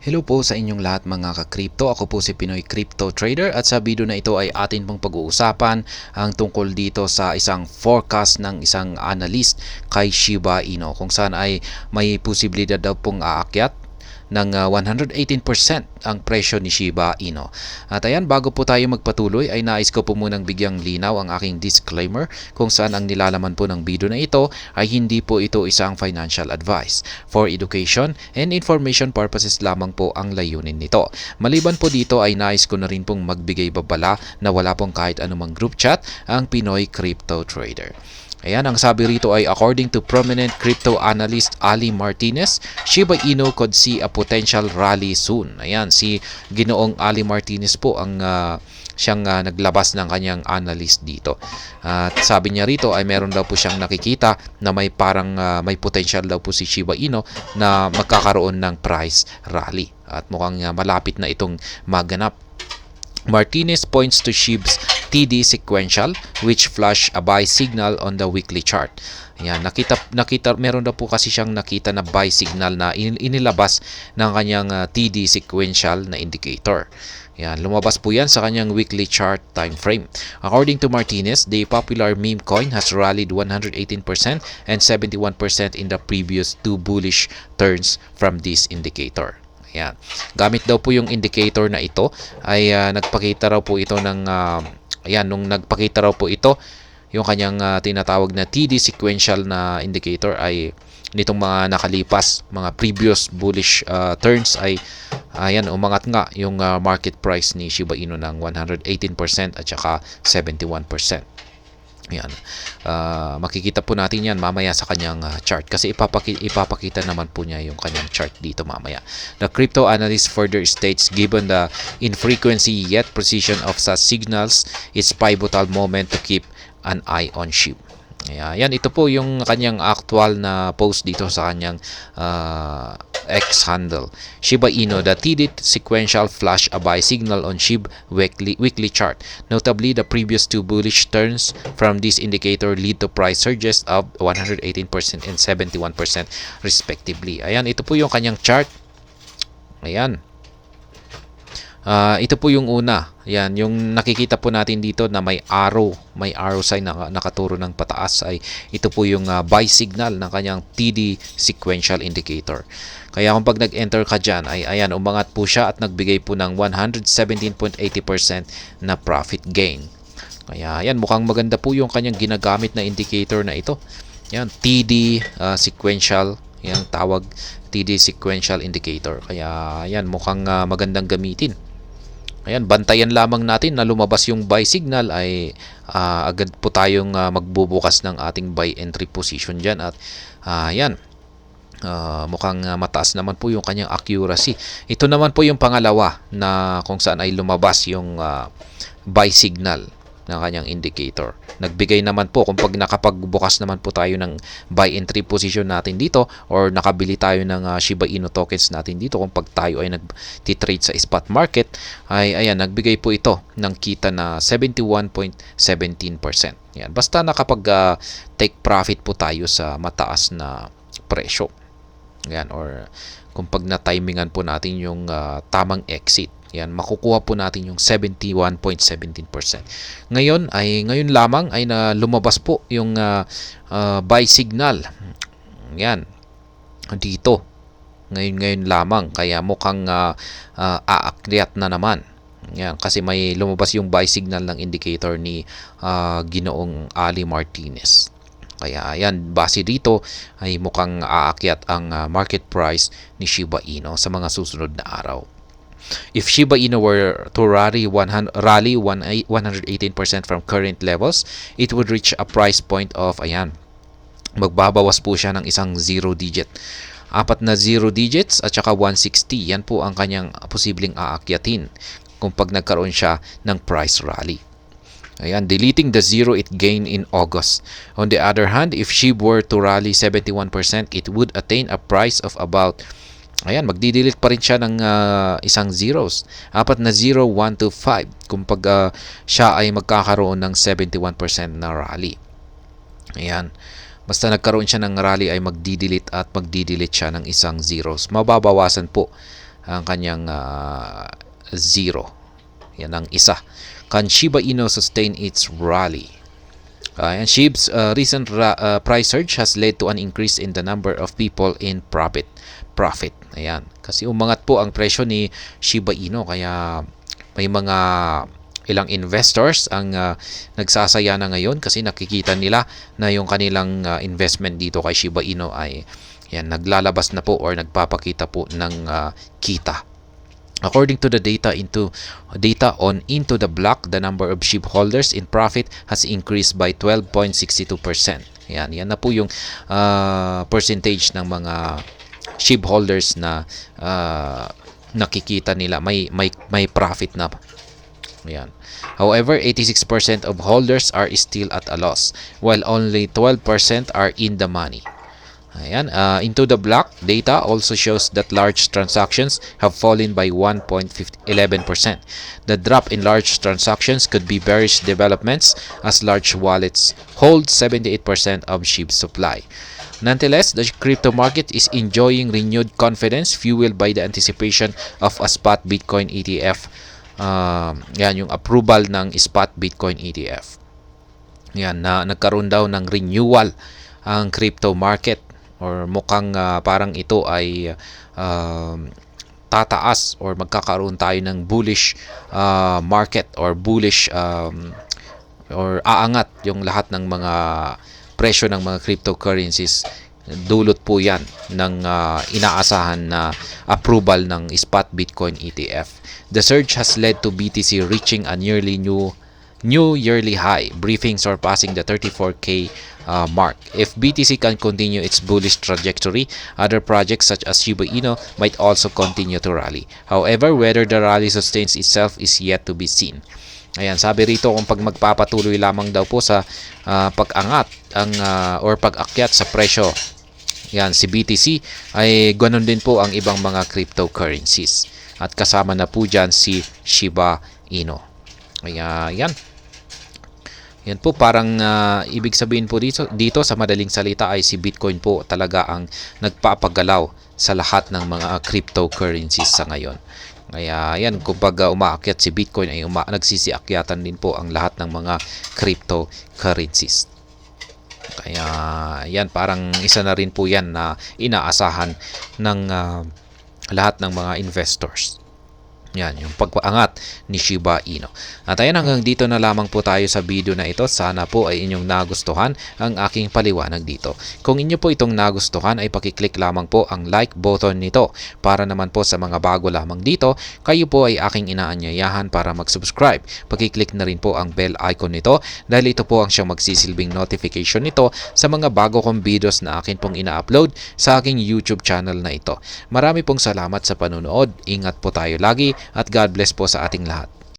Hello po sa inyong lahat mga ka-crypto. Ako po si Pinoy Crypto Trader at sa video na ito ay atin pong pag-uusapan ang tungkol dito sa isang forecast ng isang analyst kay Shiba Inu kung saan ay may posibilidad daw pong aakyat ng 118% ang presyo ni Shiba Inu. At ayan, bago po tayo magpatuloy ay nais ko po munang bigyang linaw ang aking disclaimer kung saan ang nilalaman po ng video na ito ay hindi po ito isang financial advice. For education and information purposes lamang po ang layunin nito. Maliban po dito ay nais ko na rin pong magbigay babala na wala pong kahit anumang group chat ang Pinoy Crypto Trader. Ayan, ang sabi rito ay according to prominent crypto analyst Ali Martinez, Shiba Inu could see a potential rally soon. Ayan, si Ginoong Ali Martinez po ang siyang naglabas ng kanyang analyst dito. At sabi niya rito ay meron daw po siyang nakikita na may parang may potential daw po si Shiba Inu na magkakaroon ng price rally. At mukhang malapit na itong maganap. Martinez points to SHIB's TD sequential which flash a buy signal on the weekly chart. Ayan, nakita meron daw po kasi siyang nakita na buy signal na inilabas ng kanyang TD sequential na indicator. Ayan, lumabas po yan sa kanyang weekly chart time frame. According to Martinez, the popular meme coin has rallied 118% and 71% in the previous two bullish turns from this indicator. Ayan. Gamit daw po yung indicator na ito ay nagpakita raw po ito ng ayan, nung nagpakita raw po ito yung kanyang tinatawag na TD sequential na indicator ay nitong mga nakalipas, mga previous bullish turns ay ayan, umangat nga yung market price ni Shiba Inu ng 118% at saka 71%. Yan. Makikita po natin yan mamaya sa kanyang chart kasi ipapakita naman po niya yung kanyang chart dito mamaya. The crypto analyst further states given the infrequency yet precision of such signals, it's pivotal moment to keep an eye on SHIB. Ayan, ito po yung kanyang actual na post dito sa kanyang X handle. Shiba Inu, the TD sequential flash a buy signal on SHIB weekly chart. Notably, the previous two bullish turns from this indicator lead to price surges of 118% and 71% respectively. Ayan, ito po yung kanyang chart. Ayan. Ito po yung una. Yan, yung nakikita po natin dito na may arrow sign na nakaturo ng pataas ay ito po yung buy signal ng kanyang TD sequential indicator. Kaya kung pag nag-enter ka dyan ay ayan, umangat po siya at nagbigay po ng 117.80% na profit gain. Kaya ayan, mukhang maganda po yung kanyang ginagamit na indicator na ito. Yan, TD sequential, yung tawag TD sequential indicator. Kaya ayan, mukhang magandang gamitin. Ayan, bantayan lamang natin na lumabas yung buy signal ay agad po tayong magbubukas ng ating buy entry position dyan. At ayan, mukhang mataas naman po yung kanyang accuracy. Ito naman po yung pangalawa na kung saan ay lumabas yung buy signal ng kanyang indicator. Nagbigay naman po kung pag nakapagbukas naman po tayo ng buy entry position natin dito or nakabili tayo ng Shiba Inu tokens natin dito, kung pag tayo ay nag-trade sa spot market ay ayan, nagbigay po ito ng kita na 71.17%. Yan, basta nakapag take profit po tayo sa mataas na presyo. Yan, or kung pag na-timingan po natin yung tamang exit. Yan, makukuha po natin yung 71.17%. Ngayon lamang ay lumabas po yung buy signal. Yan. Dito. Ngayon lamang, kaya mukhang aakyat na naman. Yan, kasi may lumabas yung buy signal ng indicator ni Ginoong Ali Martinez. Kaya ayan, base dito ay mukhang aakyat ang market price ni Shiba Inu sa mga susunod na araw. If Shiba Inu were to rally 118% from current levels, it would reach a price point of, ayan, magbabawas po siya ng isang 0 digit. 4 na 0 digits at saka 160. Yan po ang kanyang posibleng aakyatin kung pag nagkaroon siya ng price rally. Ayan, deleting the 0 it gained in August. On the other hand, if SHIB were to rally 71%, it would attain a price of about, ayan, magdidelete pa rin siya ng isang zeros. 4 na 0, 1 to 5. Kung pag siya ay magkakaroon ng 71% na rally. Ayan. Basta nagkaroon siya ng rally ay magdidelete at magdidelete siya ng isang zeros. Mababawasan po ang kanyang zero. Yan ang isa. Can Shiba Inu sustain its rally? And SHIB's recent price surge has led to an increase in the number of people in profit. Ayan. Kasi umangat po ang presyo ni Shiba Inu, kaya may mga ilang investors ang nagsasaya na ngayon kasi nakikita nila na yung kanilang investment dito kay Shiba Inu ay yan, naglalabas na po or nagpapakita po ng kita. According to the data on Into the Block, the number of SHIB holders in profit has increased by 12.62%. Yan na po yung percentage ng mga SHIB holders na nakikita nila may profit na. Yan. However, 86% of holders are still at a loss, while only 12% are in the money. Ayan, Into the Block data also shows that large transactions have fallen by 1.11%. The drop in large transactions could be bearish developments as large wallets hold 78% of SHIB's supply. Nonetheless, the crypto market is enjoying renewed confidence fueled by the anticipation of a spot Bitcoin ETF. Yan yung approval ng spot Bitcoin ETF. Yan na nagkaroon daw ng renewal ang crypto market, or mukhang parang ito ay tataas or magkakaroon tayo ng bullish market or bullish or aangat yung lahat ng mga presyo ng mga cryptocurrencies. Dulot po yan ng inaasahan na approval ng spot Bitcoin ETF. The surge has led to BTC reaching a nearly new yearly high, briefing surpassing the 34K mark. If BTC can continue its bullish trajectory, other projects such as Shiba Inu might also continue to rally. However, whether the rally sustains itself is yet to be seen. Ayan, sabi rito kung pag magpapatuloy lamang daw po sa pag-angat or pag-akyat sa presyo, yan, si BTC, ay ganoon din po ang ibang mga cryptocurrencies. At kasama na po dyan si Shiba Inu. Kaya yan. Yan po, parang ibig sabihin po dito sa madaling salita ay si Bitcoin po talaga ang nagpapagalaw sa lahat ng mga cryptocurrencies sa ngayon. Kaya yan, kapag umaakyat si Bitcoin ay nagsisiakyatan din po ang lahat ng mga cryptocurrencies. Kaya yan, parang isa na rin po yan na inaasahan ng lahat ng mga investors. Yan, yung pag-angat ni Shiba Inu. At ayan, hanggang dito na lamang po tayo sa video na ito. Sana po ay inyong nagustuhan ang aking paliwanag dito. Kung inyo po itong nagustuhan ay pakiclick lamang po ang like button nito. Para naman po sa mga bago lamang dito, kayo po ay aking inaanyayahan para mag-subscribe. Pakiclick na rin po ang bell icon nito dahil ito po ang siyang magsisilbing notification nito sa mga bago kong videos na akin pong ina-upload sa aking YouTube channel na ito. Marami pong salamat sa panunood. Ingat po tayo lagi. At God bless po sa ating lahat.